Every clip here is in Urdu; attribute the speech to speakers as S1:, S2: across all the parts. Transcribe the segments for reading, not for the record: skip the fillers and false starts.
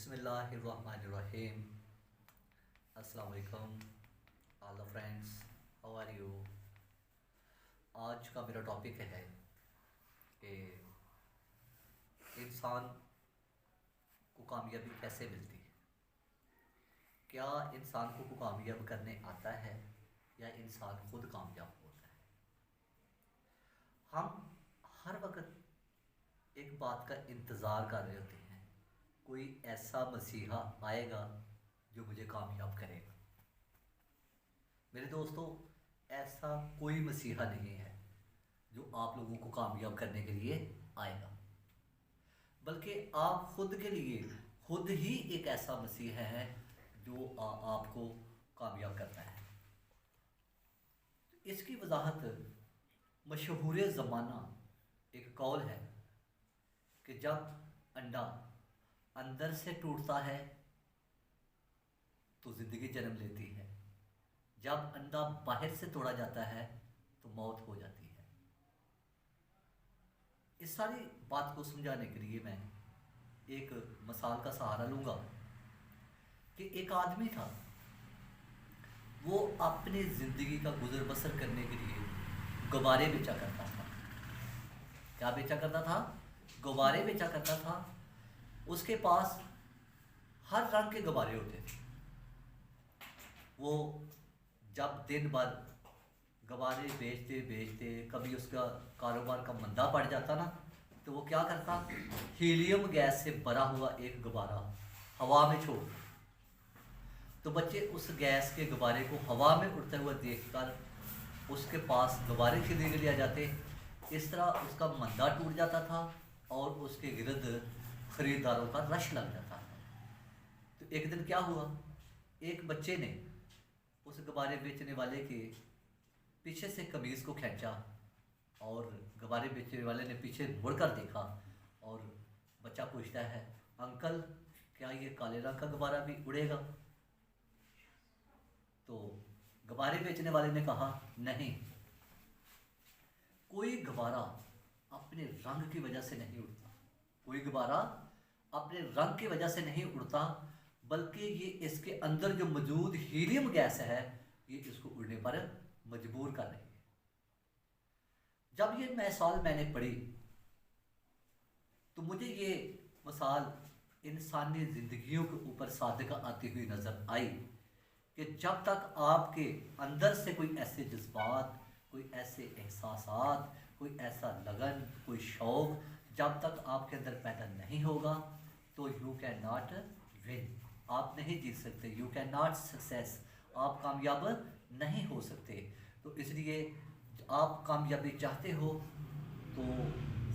S1: بسم اللہ الرحمن الرحیم. السلام علیکم all the friends. How are you? آج کا میرا ٹاپک ہے کہ انسان کو کامیابی کیسے ملتی ہے. کیا انسان کو کامیاب کرنے آتا ہے یا انسان خود کامیاب ہوتا ہے؟ ہم ہر وقت ایک بات کا انتظار کر رہے ہوتے ہیں، کوئی ایسا مسیحا آئے گا جو مجھے کامیاب کرے گا. میرے دوستو، ایسا کوئی مسیحا نہیں ہے جو آپ لوگوں کو کامیاب کرنے کے لیے آئے گا، بلکہ آپ خود کے لیے خود ہی ایک ایسا مسیحا ہے جو آپ کو کامیاب کرتا ہے. اس کی وضاحت مشہور زمانہ ایک قول ہے کہ جب انڈا اندر سے ٹوٹتا ہے تو زندگی جنم لیتی ہے، جب انڈا باہر سے توڑا جاتا ہے تو موت ہو جاتی ہے. اس ساری بات کو سمجھانے کے لیے میں ایک مثال کا سہارا لوں گا کہ ایک آدمی تھا، وہ اپنی زندگی کا گزر بسر کرنے کے لیے غبارے بیچا کرتا تھا. کیا بیچا کرتا تھا؟ غبارے بیچا کرتا تھا. اس کے پاس ہر رنگ کے غبارے ہوتے تھے. وہ جب دن بھر غبارے بیچتے بیچتے کبھی اس کا کاروبار کا مندہ پڑ جاتا نا، تو وہ کیا کرتا، ہیلیم گیس سے بھرا ہوا ایک غبارہ ہوا میں چھوڑ. تو بچے اس گیس کے غبارے کو ہوا میں اڑتے ہوئے دیکھ کر اس کے پاس غبارے خریدنے کے لیے آ جاتے. اس طرح اس کا مندہ ٹوٹ جاتا تھا اور اس کے گرد خریداروں کا رش لگ جاتا تھا. تو ایک دن کیا ہوا، ایک بچے نے اس غبارے بیچنے والے کے پیچھے سے قمیض کو کھینچا اور غبارے بیچنے والے نے پیچھے مڑ کر دیکھا اور بچہ پوچھتا ہے، انکل کیا یہ کالے رنگ کا غبارہ بھی اڑے گا؟ تو غبارے بیچنے والے نے کہا، نہیں، کوئی غبارہ اپنے رنگ کی وجہ سے نہیں اڑتا. کوئی غبارہ اپنے رنگ کی وجہ سے نہیں اڑتا، بلکہ یہ اس کے اندر جو موجود ہیلیم گیس ہے یہ اس کو اڑنے پر مجبور کر رہی ہے. جب یہ مثال میں نے پڑھی تو مجھے یہ مثال انسانی زندگیوں کے اوپر صادقہ آتی ہوئی نظر آئی کہ جب تک آپ کے اندر سے کوئی ایسے جذبات، کوئی ایسے احساسات، کوئی ایسا لگن، کوئی شوق جب تک آپ کے اندر پیدا نہیں ہوگا تو یو کین ناٹ ون. آپ نہیں جیت سکتے. You can not success. آپ کامیاب نہیں ہو سکتے. تو اس لیے آپ کامیابی چاہتے ہو تو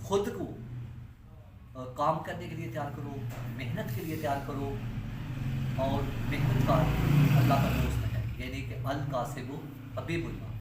S1: خود کو کام کرنے کے لیے تیار کرو، محنت کے لیے تیار کرو. اور محنت کا اللہ کا دوست ہے، یعنی کہ القاسب حبیب اللہ.